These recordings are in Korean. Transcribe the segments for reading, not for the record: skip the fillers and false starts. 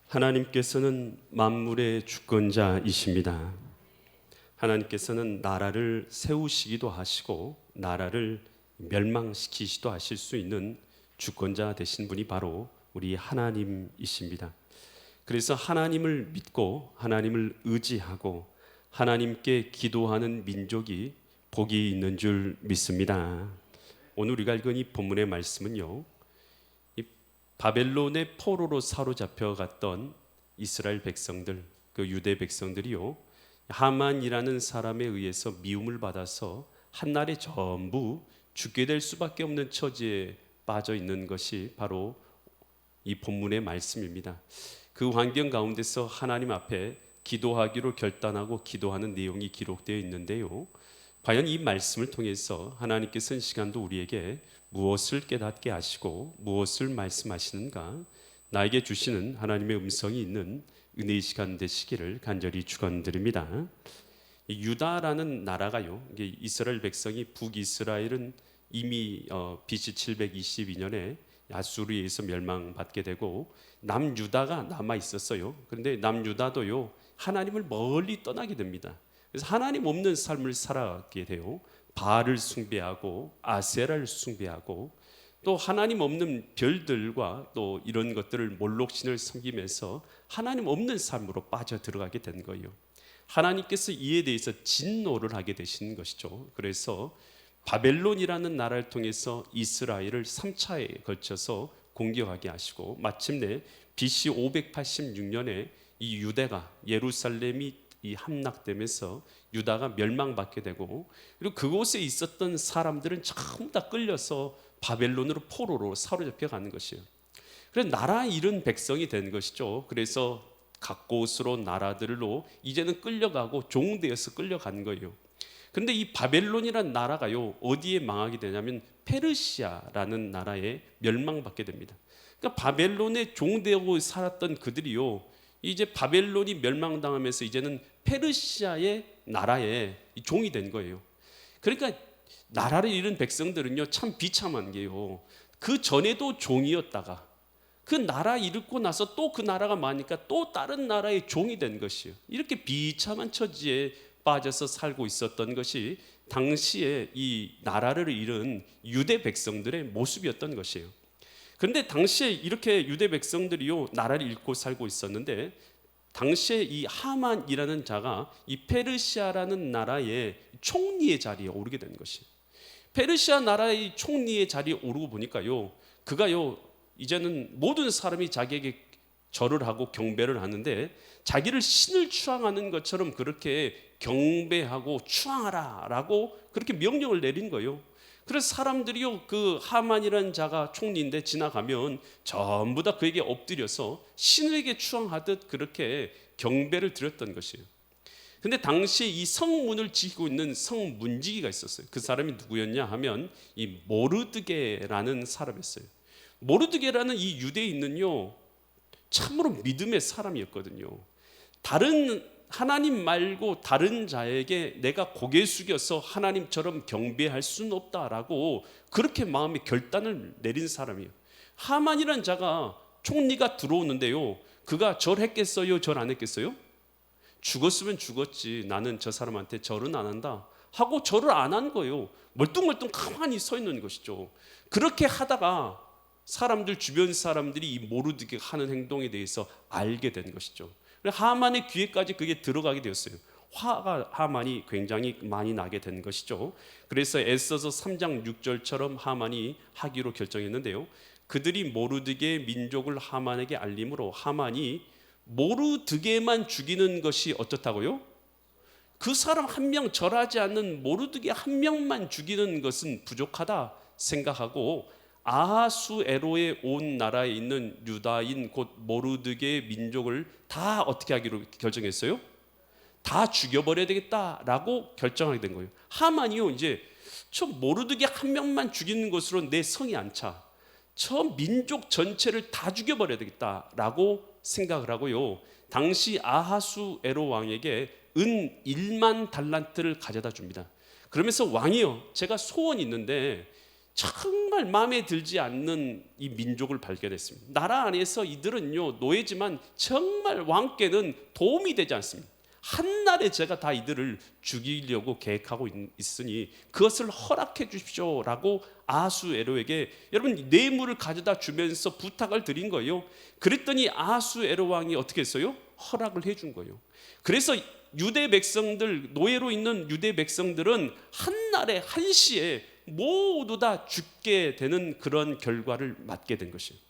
하나님께서는 만물의 주권자이십니다. 하나님께서는 나라를 세우시기도 하시고 나라를 멸망시키시기도 하실 수 있는 주권자 되신 분이 바로 우리 하나님이십니다. 그래서 하나님을 믿고 하나님을 의지하고 하나님께 기도하는 민족이 복이 있는 줄 믿습니다. 오늘 우리가 읽은 이 본문의 말씀은요, 이 바벨론의 포로로 사로잡혀 갔던 이스라엘 백성들, 그 유대 백성들이요, 하만이라는 사람에 의해서 미움을 받아서 한날에 전부 죽게 될 수밖에 없는 처지에 빠져 있는 것이 바로 이 본문의 말씀입니다. 그 환경 가운데서 하나님 앞에 기도하기로 결단하고 기도하는 내용이 기록되어 있는데요, 과연 이 말씀을 통해서 하나님께서는 시간도 우리에게 무엇을 깨닫게 하시고 무엇을 말씀하시는가, 나에게 주시는 하나님의 음성이 있는 은혜의 시간 되시기를 간절히 축원드립니다. 유다라는 나라가요, 이게 이스라엘 백성이 북이스라엘은 이미 BC 722년에 아수르에 의해서 멸망받게 되고 남유다가 남아 있었어요. 그런데 남유다도요, 하나님을 멀리 떠나게 됩니다. 그래서 하나님 없는 삶을 살아가게 돼요. 바알을 숭배하고 아세라를 숭배하고 또 하나님 없는 별들과 또 이런 것들을 몰록신을 섬기면서 하나님 없는 삶으로 빠져 들어가게 된 거예요. 하나님께서 이에 대해서 진노를 하게 되시는 것이죠. 그래서 바벨론이라는 나라를 통해서 이스라엘을 3차에 걸쳐서 공격하게 하시고 마침내 BC 586년에 이 유대가, 예루살렘이 이 함락되면서 유다가 멸망받게 되고, 그리고 그곳에 있었던 사람들은 전부 다 끌려서 바벨론으로 포로로 사로잡혀 가는 것이에요. 그래서 나라 잃은 백성이 된 것이죠. 그래서 각 곳으로 나라들로 이제는 끌려가고 종되어서 끌려간 거예요. 그런데 이 바벨론이라는 나라가요, 어디에 망하게 되냐면 페르시아라는 나라에 멸망받게 됩니다. 그러니까 바벨론에 종되고 살았던 그들이요, 이제 바벨론이 멸망당하면서 이제는 페르시아의 나라에 종이 된 거예요. 그러니까 나라를 잃은 백성들은요, 참 비참한 게요, 그 전에도 종이었다가 그 나라 잃고 나서 또 그 나라가 많으니까 또 다른 나라의 종이 된 것이에요. 이렇게 비참한 처지에 빠져서 살고 있었던 것이 당시에 이 나라를 잃은 유대 백성들의 모습이었던 것이에요. 그런데 당시에 이렇게 유대 백성들이요, 나라를 잃고 살고 있었는데 당시에 이 하만이라는 자가 이 페르시아라는 나라의 총리의 자리에 오르게 된 것이에요. 페르시아 나라의 총리의 자리에 오르고 보니까요, 그가요, 이제는 모든 사람이 자기에게 절을 하고 경배를 하는데 자기를 신을 추앙하는 것처럼 그렇게 경배하고 추앙하라라고 그렇게 명령을 내린 거예요. 그래서 사람들이요, 그 하만이라는 자가 총리인데 지나가면 전부 다 그에게 엎드려서 신에게 추앙하듯 그렇게 경배를 드렸던 것이에요. 근데 당시에 이 성문을 지키고 있는 성문지기가 있었어요. 그 사람이 누구였냐 하면 이 모르드게라는 사람이었어요. 모르드게라는 이 유대인은요, 참으로 믿음의 사람이었거든요. 다른 하나님 말고 다른 자에게 내가 고개 숙여서 하나님처럼 경배할 수는 없다라고 그렇게 마음의 결단을 내린 사람이에요. 하만이라는 자가 총리가 들어오는데요, 그가 절했겠어요? 절 안 했겠어요? 죽었으면 죽었지, 나는 저 사람한테 절은 안 한다 하고 절을 안 한 거예요. 멀뚱멀뚱 가만히 서 있는 것이죠. 그렇게 하다가 사람들, 주변 사람들이 이 모르드게 하는 행동에 대해서 알게 된 것이죠. 하만의 귀에까지 그게 들어가게 되었어요. 화가 하만이 굉장히 많이 나게 된 것이죠. 그래서 에스더서 3장 6절처럼 하만이 하기로 결정했는데요, 그들이 모르드게 민족을 하만에게 알림으로 하만이 모르드게만 죽이는 것이 어떻다고요? 그 사람 한 명, 절하지 않는 모르드게 한 명만 죽이는 것은 부족하다 생각하고 아하수에로의 온 나라에 있는 유다인 곧 모르드게 민족을 다 어떻게 하기로 결정했어요? 다 죽여버려야 되겠다라고 결정하게 된 거예요. 하만이요, 이제 저 모르드게 한 명만 죽이는 것으로 내 성이 안 차, 저 민족 전체를 다 죽여버려야 되겠다라고 생각을 하고요, 당시 아하수에로 왕에게 은 1만 달란트를 가져다 줍니다. 그러면서 왕이요, 제가 소원이 있는데 정말 마음에 들지 않는 이 민족을 발견했습니다. 나라 안에서 이들은요 노예지만 정말 왕께는 도움이 되지 않습니다. 한날에 제가 다 이들을 죽이려고 계획하고 있으니 그것을 허락해 주십시오라고 아수에로에게 여러분 뇌물을 가져다 주면서 부탁을 드린 거예요. 그랬더니 아수에로 왕이 어떻게 했어요? 허락을 해준 거예요. 그래서 유대 백성들, 노예로 있는 유대 백성들은 한날에 한시에 모두 다 죽게 되는 그런 결과를 맞게 된 것이에요.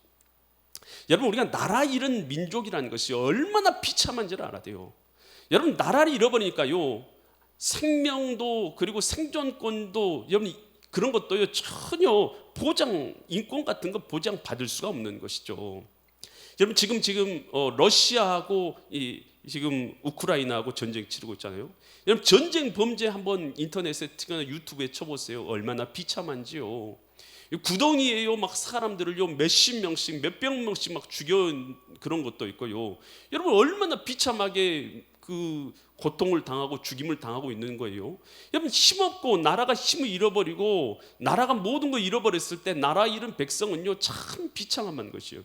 여러분 우리가 나라 잃은 민족이라는 것이 얼마나 비참한지를 알아야 돼요. 여러분 나라를 잃어버리니까요 생명도 그리고 생존권도 여러분 그런 것도요 전혀 보장, 인권 같은 거 보장 받을 수가 없는 것이죠. 여러분 지금 러시아하고 지금 우크라이나하고 전쟁 치르고 있잖아요. 여러분 전쟁 범죄 한번 인터넷에 특히나 유튜브에 쳐보세요. 얼마나 비참한지요. 구덩이에요 막 사람들을요 몇십 명씩 몇백 명씩 막 죽여 그런 것도 있고요. 여러분 얼마나 비참하게 그 고통을 당하고 죽임을 당하고 있는 거예요. 여러분 힘없고 나라가 힘을 잃어버리고 나라가 모든 걸 잃어버렸을 때 나라 잃은 백성은요 참 비참한 것이에요.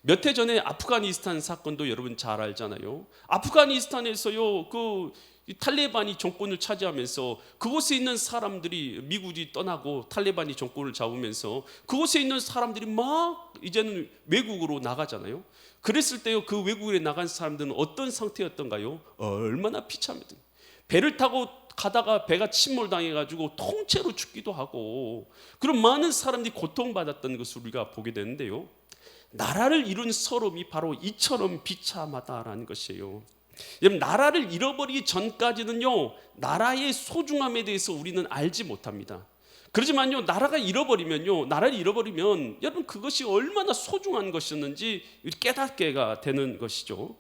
몇 해 전에 아프가니스탄 사건도 여러분 잘 알잖아요. 아프가니스탄에서요 그 탈레반이 정권을 차지하면서 그곳에 있는 사람들이 미국이 떠나고 탈레반이 정권을 잡으면서 그곳에 있는 사람들이 막 이제는 외국으로 나가잖아요. 그랬을 때요 그 외국에 나간 사람들은 어떤 상태였던가요? 얼마나 비참했던. 배를 타고 가다가 배가 침몰당해가지고 통째로 죽기도 하고 그런 많은 사람들이 고통받았던 것을 우리가 보게 되는데요. 나라를 이룬 서름이 바로 이처럼 비참하다라는 것이에요. 여러분 나라를 잃어버리기 전까지는요 나라의 소중함에 대해서 우리는 알지 못합니다. 그렇지만요 나라를 잃어버리면 여러분 그것이 얼마나 소중한 것이었는지 깨닫게가 되는 것이죠.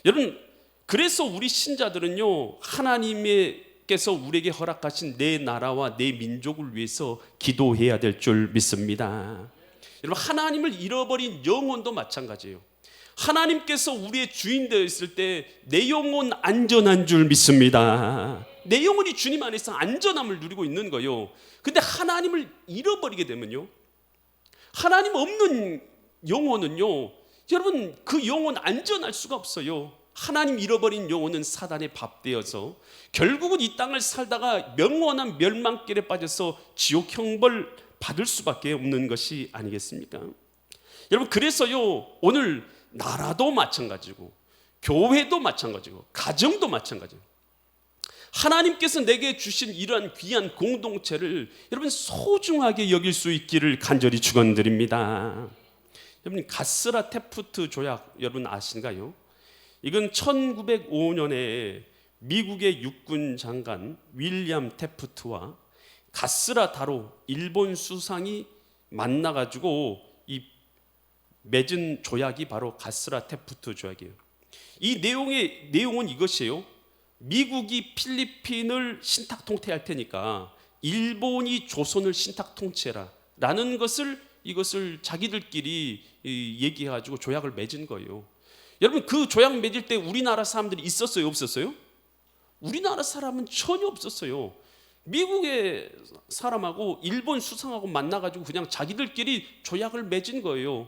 여러분 그래서 우리 신자들은요 하나님께서 우리에게 허락하신 내 나라와 내 민족을 위해서 기도해야 될 줄 믿습니다. 여러분 하나님을 잃어버린 영혼도 마찬가지예요. 하나님께서 우리의 주인 되어 있을 때 내 영혼 안전한 줄 믿습니다. 내 영혼이 주님 안에서 안전함을 누리고 있는 거예요. 근데 하나님을 잃어버리게 되면요 하나님 없는 영혼은요 여러분 그 영혼 안전할 수가 없어요. 하나님 잃어버린 영혼은 사단의 밥 되어서 결국은 이 땅을 살다가 영원한 멸망길에 빠져서 지옥 형벌 받을 수밖에 없는 것이 아니겠습니까? 여러분 그래서요 오늘 나라도 마찬가지고 교회도 마찬가지고 가정도 마찬가지고 하나님께서 내게 주신 이러한 귀한 공동체를 여러분 소중하게 여길 수 있기를 간절히 축원드립니다. 여러분 가스라 테프트 조약 여러분 아신가요? 이건 1905년에 미국의 육군 장관 윌리엄 테프트와 가스라 다로 일본 수상이 만나가지고 이 맺은 조약이 바로 가스라 테프트 조약이에요. 이 내용은 이것이에요. 미국이 필리핀을 신탁 통치할 테니까 일본이 조선을 신탁 통치해라 라는 이것을 자기들끼리 얘기해가지고 조약을 맺은 거예요. 여러분 그 조약 맺을 때 우리나라 사람들이 있었어요 없었어요? 우리나라 사람은 전혀 없었어요. 미국의 사람하고 일본 수상하고 만나가지고 그냥 자기들끼리 조약을 맺은 거예요.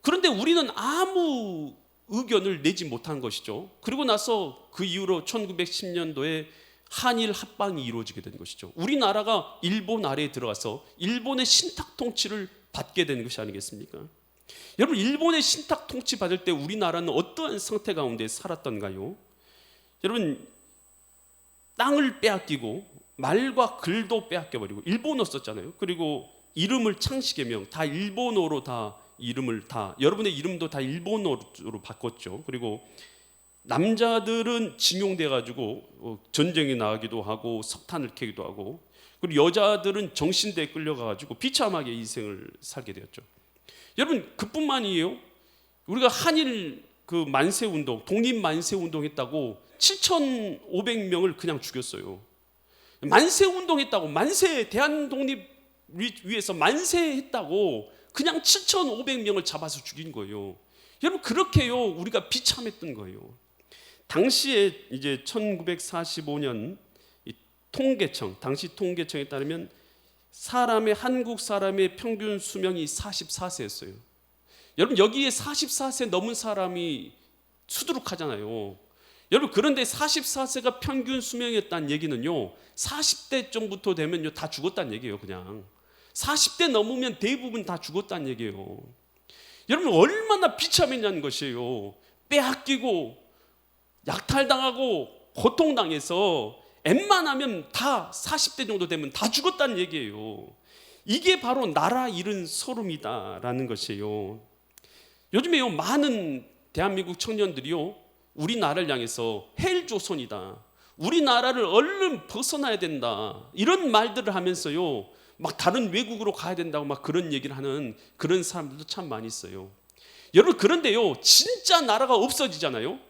그런데 우리는 아무 의견을 내지 못한 것이죠. 그리고 나서 그 이후로 1910년도에 한일 합방이 이루어지게 된 것이죠. 우리나라가 일본 아래에 들어가서 일본의 신탁 통치를 받게 된 것이 아니겠습니까? 여러분 일본의 신탁 통치 받을 때 우리나라는 어떠한 상태 가운데 살았던가요? 여러분 땅을 빼앗기고 말과 글도 빼앗겨버리고 일본어 썼잖아요. 그리고 이름을 창씨개명 다 일본어로 다 이름을 다 여러분의 이름도 다 일본어로 바꿨죠. 그리고 남자들은 징용돼 가지고 전쟁에 나가기도 하고 석탄을 캐기도 하고 그리고 여자들은 정신대에 끌려가 가지고 비참하게 인생을 살게 되었죠. 여러분 그뿐만이에요. 우리가 한일 그 만세 운동, 독립 만세 운동 했다고 7,500명을 그냥 죽였어요. 만세 운동했다고 대한 독립 위해서 만세했다고 그냥 7,500명을 잡아서 죽인 거예요. 여러분 그렇게요 우리가 비참했던 거예요. 당시에 이제 1945년 당시 통계청에 따르면 한국 사람의 평균 수명이 44세였어요. 여러분, 여기에 44세 넘은 사람이 수두룩하잖아요. 여러분, 그런데 44세가 평균 수명이었다는 얘기는요, 40대쯤부터 되면요 다 죽었다는 얘기예요. 그냥 40대 넘으면 대부분 다 죽었다는 얘기예요. 여러분, 얼마나 비참했냐는 것이에요. 빼앗기고 약탈당하고 고통당해서 웬만하면 다 40대 정도 되면 다 죽었다는 얘기예요. 이게 바로 나라 잃은 소름이다라는 것이에요. 요즘에요, 많은 대한민국 청년들이요, 우리나라를 향해서 헬조선이다, 우리나라를 얼른 벗어나야 된다, 이런 말들을 하면서요 막 다른 외국으로 가야 된다고 막 그런 얘기를 하는 그런 사람들도 참 많이 있어요. 여러분, 그런데요, 진짜 나라가 없어지잖아요.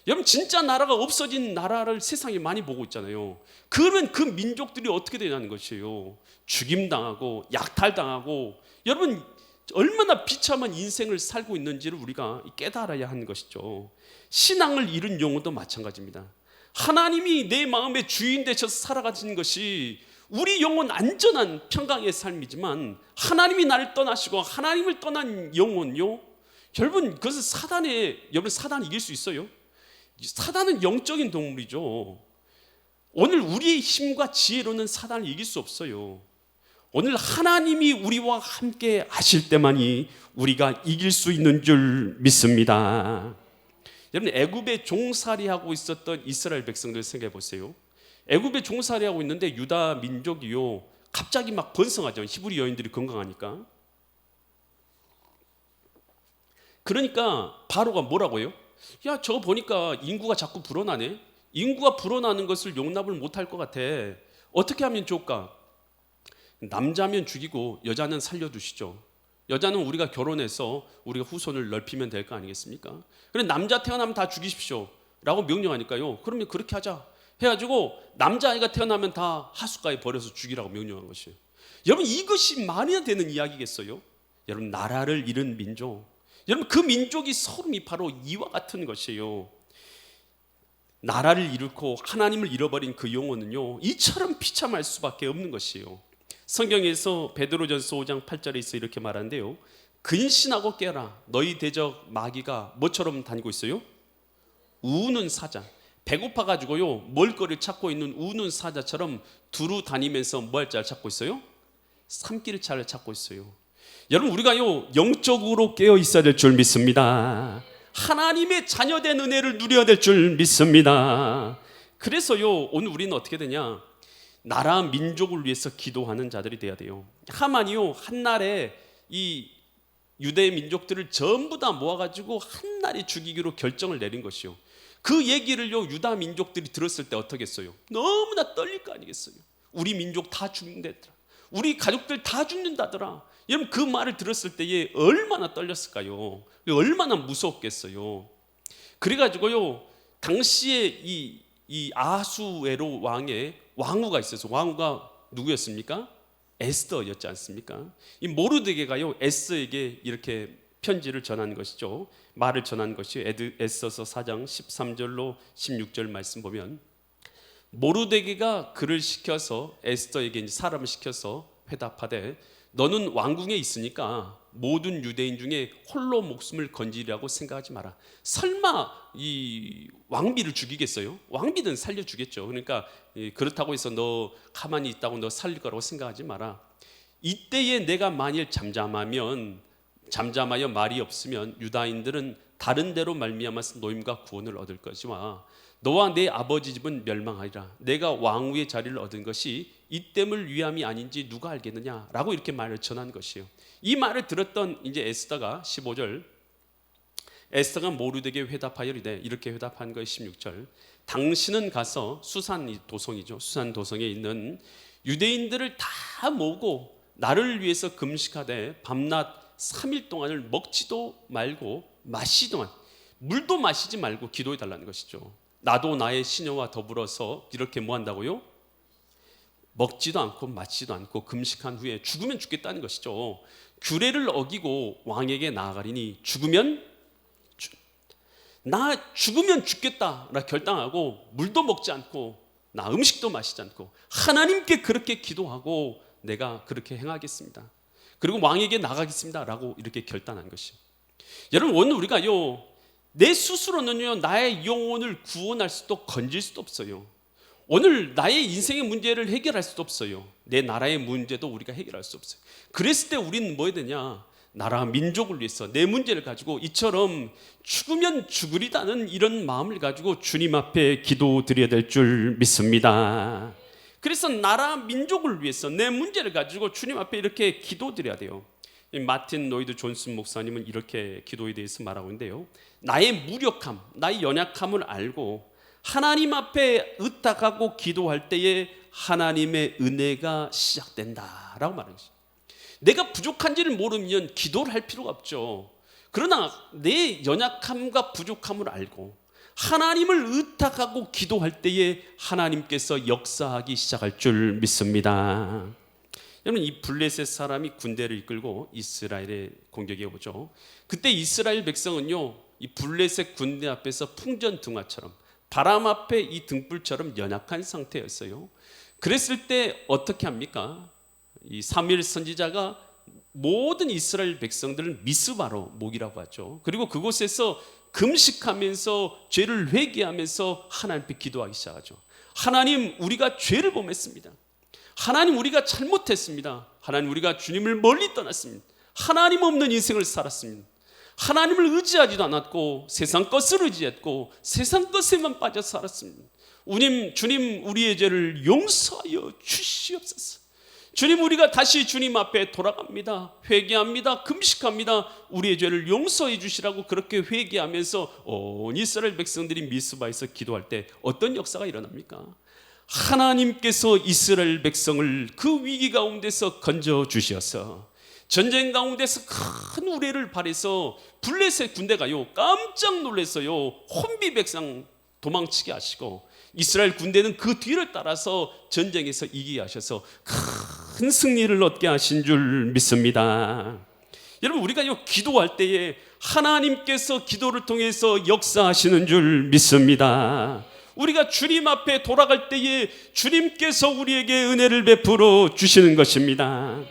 여러분, 진짜 나라가 없어진 나라를 세상에 많이 보고 있잖아요. 그러면 그 민족들이 어떻게 되냐는 것이에요. 죽임당하고 약탈당하고, 여러분 얼마나 비참한 인생을 살고 있는지를 우리가 깨달아야 하는 것이죠. 신앙을 잃은 영혼도 마찬가지입니다. 하나님이 내 마음의 주인 되셔서 살아가시는 것이 우리 영혼 안전한 평강의 삶이지만, 하나님이 나를 떠나시고 하나님을 떠난 영혼요, 여러분 그것은 사단 이길 수 있어요? 사단은 영적인 동물이죠. 오늘 우리의 힘과 지혜로는 사단을 이길 수 없어요. 오늘 하나님이 우리와 함께 하실 때만이 우리가 이길 수 있는 줄 믿습니다. 여러분, 애굽에 종살이하고 있었던 이스라엘 백성들 생각해 보세요. 애굽에 종살이하고 있는데 유다 민족이요 갑자기 막 번성하죠. 히브리 여인들이 건강하니까. 그러니까 바로가 뭐라고 해요? 야, 저거 보니까 인구가 자꾸 불어나네. 인구가 불어나는 것을 용납을 못할 것 같아. 어떻게 하면 좋을까? 남자면 죽이고 여자는 살려두시죠. 여자는 우리가 결혼해서 우리가 후손을 넓히면 될 거 아니겠습니까? 그래, 남자 태어나면 다 죽이십시오 라고 명령하니까요, 그러면 그렇게 하자 해가지고 남자아이가 태어나면 다 하숫가에 버려서 죽이라고 명령한 것이에요. 여러분, 이것이 말이 되는 이야기겠어요? 여러분, 나라를 잃은 민족, 여러분 그 민족이 소름이 바로 이와 같은 것이에요. 나라를 잃고 하나님을 잃어버린 그 영혼은요 이처럼 비참할 수밖에 없는 것이에요. 성경에서 베드로전서 5장 8절에 있어 이렇게 말하는데요, 근신하고 깨라, 너희 대적 마귀가 뭐처럼 다니고 있어요? 우는 사자. 배고파가지고요 먹을거리를 찾고 있는 우는 사자처럼 두루 다니면서 뭐 할 자를 찾고 있어요? 삼킬 자를 찾고 있어요. 여러분, 우리가요 영적으로 깨어 있어야 될 줄 믿습니다. 하나님의 자녀된 은혜를 누려야 될 줄 믿습니다. 그래서요 오늘 우리는 어떻게 되냐, 나라 민족을 위해서 기도하는 자들이 돼야 돼요. 하만이요 한날에 이 유대 민족들을 전부 다 모아가지고 한날에 죽이기로 결정을 내린 것이요. 그 얘기를요 유다 민족들이 들었을 때 어떻겠어요? 너무나 떨릴 거 아니겠어요? 우리 민족 다 죽는다더라, 우리 가족들 다 죽는다더라. 여러분, 그 말을 들었을 때에 얼마나 떨렸을까요? 얼마나 무서웠겠어요? 그래가지고요 당시에 이 아수에로 왕의 왕후가 있어서, 왕후가 누구였습니까? 에스더였지 않습니까? 이 모르드게가요 에스더에게 이렇게 편지를 전한 것이죠. 말을 전한 것이 에스더서 4장 13절로 16절 말씀 보면, 모르드게가 그를 시켜서 에스더에게 이제 사람을 시켜서 회답하되, 너는 왕궁에 있으니까 모든 유대인 중에 홀로 목숨을 건지리라고 생각하지 마라. 설마 이 왕비를 죽이겠어요? 왕비는 살려주겠죠. 그러니까 그렇다고 해서 너 가만히 있다고 너 살릴 거라고 생각하지 마라. 이때에 내가 만일 잠잠하여 말이 없으면 유다인들은 다른 데로 말미암아서 노임과 구원을 얻을 것이와 너와 내 아버지 집은 멸망하리라. 내가 왕후의 자리를 얻은 것이 이때물 위함이 아닌지 누가 알겠느냐 라고 이렇게 말을 전한 것이에요. 이 말을 들었던 이제 에스더가 15절, 에스더가 모르드게에 회답하여 이르되, 이렇게 회답한 것이 16절, 당신은 가서 수산 도성이죠, 수산 도성에 있는 유대인들을 다 모으고 나를 위해서 금식하되 밤낮 3일 동안을 먹지도 말고 마시도만, 물도 마시지 말고 기도해 달라는 것이죠. 나도 나의 시녀와 더불어서 이렇게 뭐 한다고요? 먹지도 않고 마시지도 않고 금식한 후에 죽으면 죽겠다는 것이죠. 규례를 어기고 왕에게 나아가리니 나 죽으면 죽겠다 라 결단하고 물도 먹지 않고 나 음식도 마시지 않고 하나님께 그렇게 기도하고 내가 그렇게 행하겠습니다. 그리고 왕에게 나가겠습니다 라고 이렇게 결단한 것이요. 여러분, 오늘 우리가요, 내 스스로는요 나의 영혼을 구원할 수도 건질 수도 없어요. 오늘 나의 인생의 문제를 해결할 수도 없어요. 내 나라의 문제도 우리가 해결할 수 없어요. 그랬을 때 우리는 뭐 해야 되냐? 나라 민족을 위해서 내 문제를 가지고 이처럼 죽으면 죽으리다는 이런 마음을 가지고 주님 앞에 기도드려야 될 줄 믿습니다. 그래서 나라 민족을 위해서 내 문제를 가지고 주님 앞에 이렇게 기도드려야 돼요. 마틴 로이드 존슨 목사님은 이렇게 기도에 대해서 말하고 있는데요, 나의 무력함, 나의 연약함을 알고 하나님 앞에 의탁하고 기도할 때에 하나님의 은혜가 시작된다라고 말하는 것입니다. 내가 부족한지를 모르면 기도를 할 필요가 없죠. 그러나 내 연약함과 부족함을 알고 하나님을 의탁하고 기도할 때에 하나님께서 역사하기 시작할 줄 믿습니다. 여러분, 이 블레셋 사람이 군대를 이끌고 이스라엘에 공격해 오죠. 그때 이스라엘 백성은요, 이 블레셋 군대 앞에서 풍전등화처럼 바람 앞에 이 등불처럼 연약한 상태였어요. 그랬을 때 어떻게 합니까? 이 사무엘 선지자가 모든 이스라엘 백성들을 미스바로 모이라고 하죠. 그리고 그곳에서 금식하면서 죄를 회개하면서 하나님 앞에 기도하기 시작하죠. 하나님, 우리가 죄를 범했습니다. 하나님, 우리가 잘못했습니다. 하나님, 우리가 주님을 멀리 떠났습니다. 하나님 없는 인생을 살았습니다. 하나님을 의지하지도 않았고 세상 것을 의지했고 세상 것에만 빠져 살았습니다. 주님, 우리의 죄를 용서하여 주시옵소서. 주님, 우리가 다시 주님 앞에 돌아갑니다. 회개합니다. 금식합니다. 우리의 죄를 용서해 주시라고 그렇게 회개하면서 온 이스라엘 백성들이 미스바에서 기도할 때 어떤 역사가 일어납니까? 하나님께서 이스라엘 백성을 그 위기 가운데서 건져 주셔서 전쟁 가운데서 큰 우레를 발해서 블레셋 군대가요 깜짝 놀랐어요. 혼비 백성 도망치게 하시고 이스라엘 군대는 그 뒤를 따라서 전쟁에서 이기게 하셔서 큰 승리를 얻게 하신 줄 믿습니다. 여러분, 우리가요 기도할 때에 하나님께서 기도를 통해서 역사하시는 줄 믿습니다. 우리가 주님 앞에 돌아갈 때에 주님께서 우리에게 은혜를 베풀어 주시는 것입니다.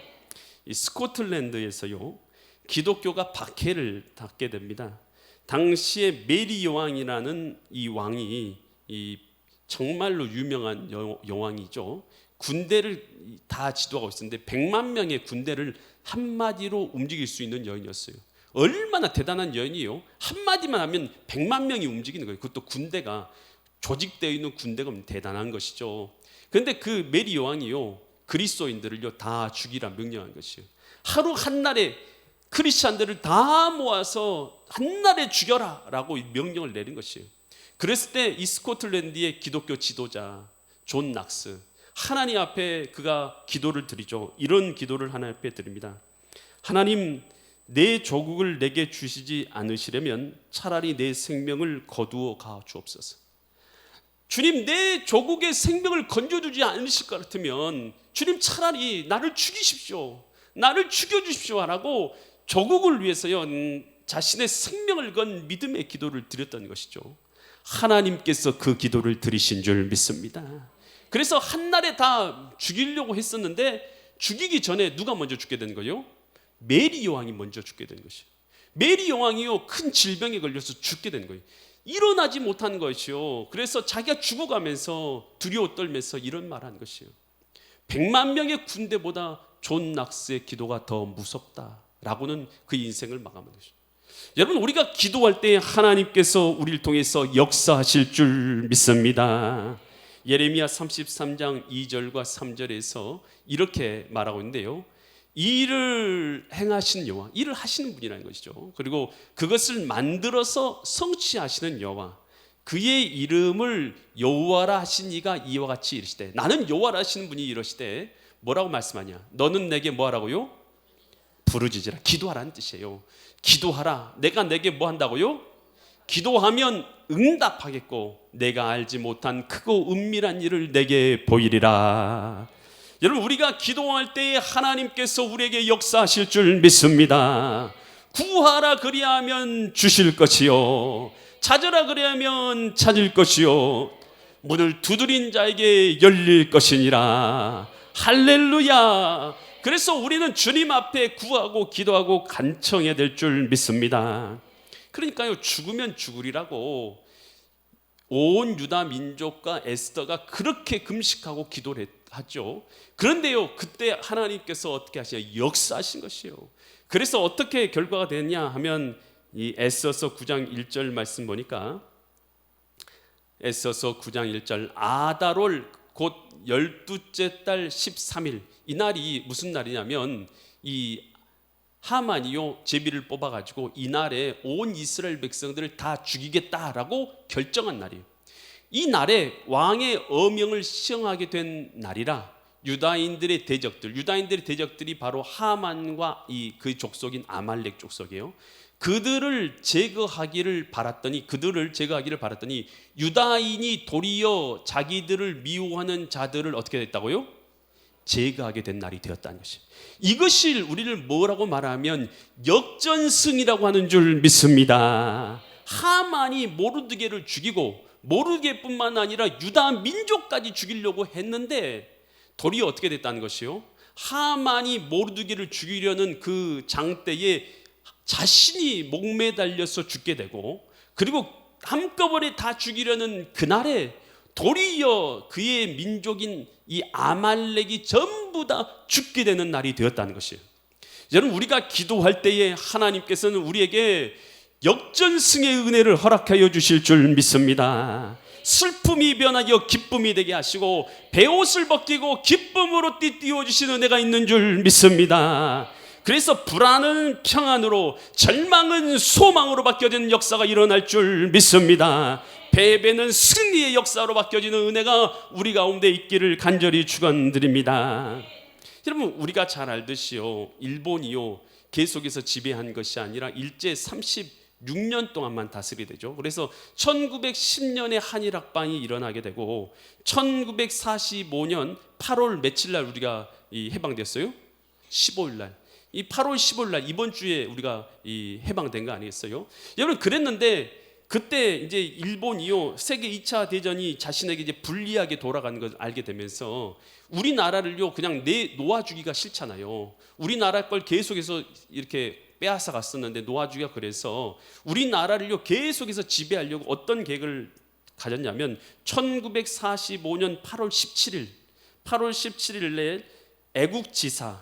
이 스코틀랜드에서요 기독교가 박해를 받게 됩니다. 당시에 메리 여왕이라는 이 왕이 이 정말로 유명한 여왕이죠. 군대를 다 지도하고 있었는데 100만 명의 군대를 한마디로 움직일 수 있는 여인이었어요. 얼마나 대단한 여인이에요. 한마디만 하면 100만 명이 움직이는 거예요. 그것도 군대가 조직되어 있는 군대가 대단한 것이죠. 그런데 그 메리 여왕이요 그리스도인들을요 다 죽이라 명령한 것이에요. 하루 한날에 크리스찬들을 다 모아서 한날에 죽여라 라고 명령을 내린 것이에요. 그랬을 때 이 스코틀랜드의 기독교 지도자 존 낙스, 하나님 앞에 그가 기도를 드리죠. 이런 기도를 하나님 앞에 드립니다. 하나님, 내 조국을 내게 주시지 않으시려면 차라리 내 생명을 거두어 가 주옵소서. 주님, 내 조국의 생명을 건져주지 않으실 것 같으면 주님 차라리 나를 죽이십시오. 나를 죽여주십시오 라고 조국을 위해서요 자신의 생명을 건 믿음의 기도를 드렸던 것이죠. 하나님께서 그 기도를 들으신 줄 믿습니다. 그래서 한날에 다 죽이려고 했었는데 죽이기 전에 누가 먼저 죽게 된 거예요? 메리 여왕이 먼저 죽게 된 것이에요. 메리 여왕이요 큰 질병에 걸려서 죽게 된 거예요. 일어나지 못한 것이요. 그래서 자기가 죽어가면서 두려워 떨면서 이런 말한 것이에요. 100만 명의 군대보다 존 낙스의 기도가 더 무섭다라고는 그 인생을 마감한 것이죠. 여러분, 우리가 기도할 때 하나님께서 우리를 통해서 역사하실 줄 믿습니다. 예레미야 33장 2절과 3절에서 이렇게 말하고 있는데요, 이 일을 행하신 여호와, 일을 하시는 분이라는 것이죠. 그리고 그것을 만들어서 성취하시는 여호와, 그의 이름을 여호와라 하신 이가 이와 같이 이르시되, 나는 여호와라 하시는 분이 이러시되 뭐라고 말씀하냐? 너는 내게 뭐 하라고요? 부르짖으라, 기도하라는 뜻이에요. 기도하라. 내가 내게 뭐 한다고요? 기도하면 응답하겠고 내가 알지 못한 크고 은밀한 일을 내게 보이리라. 여러분, 우리가 기도할 때에 하나님께서 우리에게 역사하실 줄 믿습니다. 구하라 그리하면 주실 것이요, 찾으라 그리하면 찾을 것이요, 문을 두드린 자에게 열릴 것이니라. 할렐루야. 그래서 우리는 주님 앞에 구하고 기도하고 간청해야 될 줄 믿습니다. 그러니까요, 죽으면 죽으리라고 온 유다 민족과 에스더가 그렇게 금식하고 기도를 하죠. 그런데요, 그때 하나님께서 어떻게 하시냐, 역사하신 것이요. 그래서 어떻게 결과가 됐냐 하면 이 에스더서 9장 1절 말씀 보니까, 에스더서 9장 1절, 아달월 곧 12째 달 13일, 이 날이 무슨 날이냐면 이 하만이요 제비를 뽑아가지고 이날에 온 이스라엘 백성들을 다 죽이겠다라고 결정한 날이에요. 이 날에 왕의 어명을 시행하게 된 날이라 유다인들의 대적들이 바로 하만과 그 족속인 아말렉 족속이에요. 그들을 제거하기를 바랐더니 유다인이 도리어 자기들을 미워하는 자들을 어떻게 됐다고요? 제거하게 된 날이 되었다는 것이에요. 이것이 우리를 뭐라고 말하면 역전승이라고 하는 줄 믿습니다. 하만이 모르드게를 죽이고 모르드게뿐만 아니라 유다 민족까지 죽이려고 했는데 도리어 어떻게 됐다는 것이요? 하만이 모르드게를 죽이려는 그 장대에 자신이 목매달려서 죽게 되고, 그리고 한꺼번에 다 죽이려는 그날에 도리어 그의 민족인 이 아말렉이 전부 다 죽게 되는 날이 되었다는 것이에요. 여러분, 우리가 기도할 때에 하나님께서는 우리에게 역전승의 은혜를 허락하여 주실 줄 믿습니다. 슬픔이 변하여 기쁨이 되게 하시고 베옷을 벗기고 기쁨으로 띠띠워주시는 은혜가 있는 줄 믿습니다. 그래서 불안은 평안으로, 절망은 소망으로 바뀌어지는 역사가 일어날 줄 믿습니다. 패배는 승리의 역사로 바뀌어지는 은혜가 우리 가운데 있기를 간절히 축원드립니다. 여러분, 우리가 잘 알듯이요, 일본이요 계속해서 지배한 것이 아니라 일제 36년 동안만 다스리게 되죠. 그래서 1910년에 한일합방이 일어나게 되고 1945년 8월 며칠 날 우리가 해방됐어요? 15일 날. 이 8월 15일 날 이번 주에 우리가 해방된 거 아니겠어요? 여러분, 그랬는데 그때 이제 일본이요 세계 2차 대전이 자신에게 이제 불리하게 돌아가는 걸 알게 되면서 우리나라를요 그냥 놓아주기가 싫잖아요. 우리나라 걸 계속해서 이렇게 빼앗아 갔었는데 놓아주기가, 그래서 우리나라를요 계속해서 지배하려고 어떤 계획을 가졌냐면 1945년 8월 17일에 애국지사,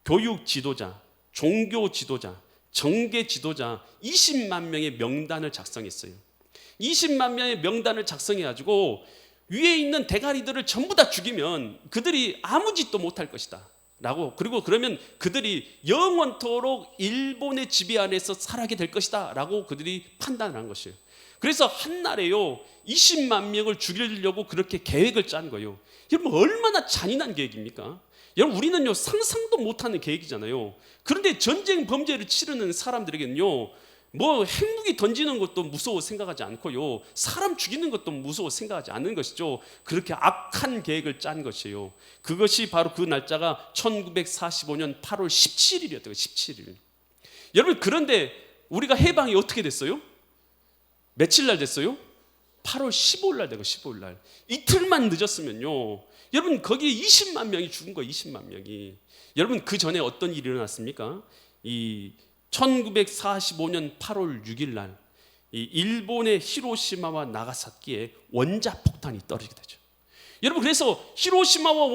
교육 지도자, 종교 지도자, 정계 지도자 20만 명의 명단을 작성했어요. 20만 명의 명단을 작성해가지고 위에 있는 대가리들을 전부 다 죽이면 그들이 아무 짓도 못할 것이다 라고, 그리고 그러면 그들이 영원토록 일본의 지배 안에서 살아게 될 것이다 라고 그들이 판단을 한 것이에요. 그래서 한날에요 20만 명을 죽이려고 그렇게 계획을 짠 거예요. 여러분, 얼마나 잔인한 계획입니까? 여러분, 우리는요 상상도 못하는 계획이잖아요. 그런데 전쟁 범죄를 치르는 사람들에게는요 뭐 핵무기 던지는 것도 무서워 생각하지 않고요, 사람 죽이는 것도 무서워 생각하지 않는 것이죠. 그렇게 악한 계획을 짠 것이에요. 그것이 바로 그 날짜가 1945년 8월 17일이었대요. 17일. 여러분, 그런데 우리가 해방이 어떻게 됐어요? 며칠 날 됐어요? 8월 15일 날 되고 15일 날. 이틀만 늦었으면요 여러분 거기에 20만 명이 죽은 거예요. 20만 명이. 여러분, 그 전에 어떤 일이 일어났습니까? 이 1945년 8월 6일 날 이 일본의 히로시마와 나가사키에 원자폭탄이 떨어지게 되죠. 여러분, 그래서 히로시마와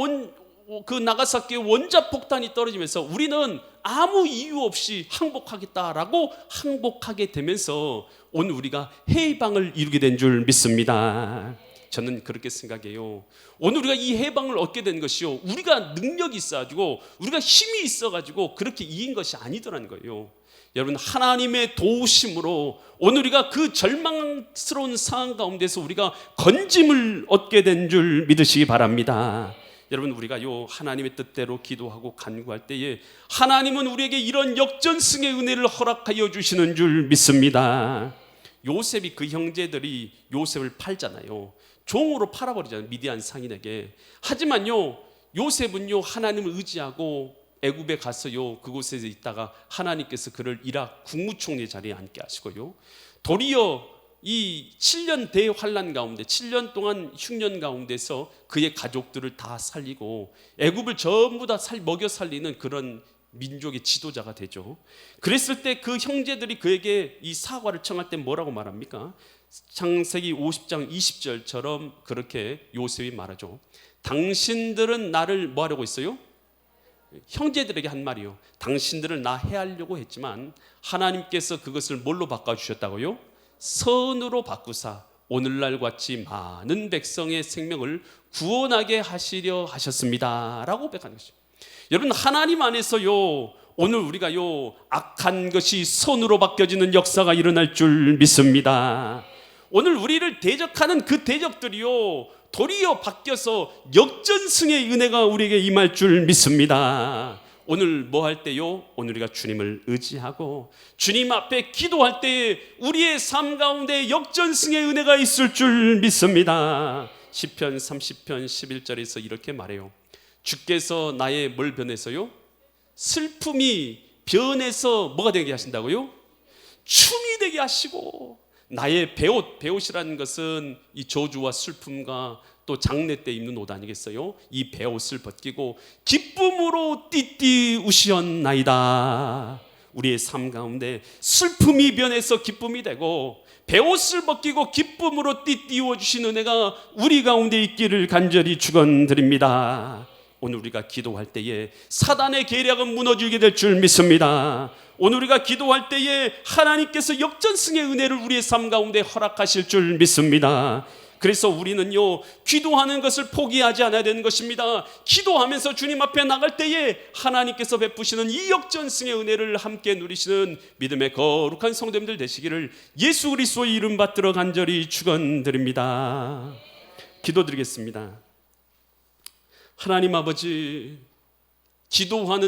나가사키에 원자폭탄이 떨어지면서 우리는 아무 이유 없이 항복하겠다라고 항복하게 되면서 오늘 우리가 해방을 이루게 된 줄 믿습니다. 저는 그렇게 생각해요. 오늘 우리가 이 해방을 얻게 된 것이요 우리가 능력이 있어가지고 우리가 힘이 있어가지고 그렇게 이긴 것이 아니더라는 거예요. 여러분, 하나님의 도우심으로 오늘 우리가 그 절망스러운 상황 가운데서 우리가 건짐을 얻게 된 줄 믿으시기 바랍니다. 여러분, 우리가요 하나님의 뜻대로 기도하고 간구할 때에 하나님은 우리에게 이런 역전승의 은혜를 허락하여 주시는 줄 믿습니다. 요셉이, 그 형제들이 요셉을 팔잖아요. 종으로 팔아버리잖아요, 미디안 상인에게. 하지만요 요셉은요 하나님을 의지하고 애굽에 가서요 그곳에 있다가 하나님께서 그를 이락 국무총리 자리에 앉게 하시고요, 도리어 이 7년 대환란 가운데 7년 동안 흉년 가운데서 그의 가족들을 다 살리고 애굽을 전부 다 먹여 살리는 그런 민족의 지도자가 되죠. 그랬을 때 그 형제들이 그에게 이 사과를 청할 때 뭐라고 말합니까? 창세기 50장 20절처럼 그렇게 요셉이 말하죠. 당신들은 나를 뭐 하려고 했어요? 형제들에게 한 말이요. 당신들을 나 해하려고 했지만 하나님께서 그것을 뭘로 바꿔주셨다고요? 선으로 바꾸사 오늘날 같이 많은 백성의 생명을 구원하게 하시려 하셨습니다 라고 고백하는 것입니다. 여러분, 하나님 안에서요, 오늘 우리가요, 악한 것이 선으로 바뀌어지는 역사가 일어날 줄 믿습니다. 오늘 우리를 대적하는 그 대적들이요, 도리어 바뀌어서 역전승의 은혜가 우리에게 임할 줄 믿습니다. 오늘 뭐 할 때요? 오늘 우리가 주님을 의지하고 주님 앞에 기도할 때 우리의 삶 가운데 역전승의 은혜가 있을 줄 믿습니다. 시편 30편 11절에서 이렇게 말해요. 주께서 나의 뭘 변해서요? 슬픔이 변해서 뭐가 되게 하신다고요? 춤이 되게 하시고, 나의 배옷이라는 것은 이 저주와 슬픔과 또 장례 때 입는 옷 아니겠어요? 이 배옷을 벗기고 기쁨으로 띠띠 우시었나이다. 우리의 삶 가운데 슬픔이 변해서 기쁨이 되고 배옷을 벗기고 기쁨으로 띠띠워 주신 은혜가 우리 가운데 있기를 간절히 축원드립니다. 오늘 우리가 기도할 때에 사단의 계략은 무너지게 될 줄 믿습니다. 오늘 우리가 기도할 때에 하나님께서 역전승의 은혜를 우리의 삶 가운데 허락하실 줄 믿습니다. 그래서 우리는요, 기도하는 것을 포기하지 않아야 되는 것입니다. 기도하면서 주님 앞에 나갈 때에 하나님께서 베푸시는 이 역전승의 은혜를 함께 누리시는 믿음의 거룩한 성도님들 되시기를 예수 그리스도의 이름 받들어 간절히 축원드립니다. 기도드리겠습니다. 하나님 아버지, 기도하는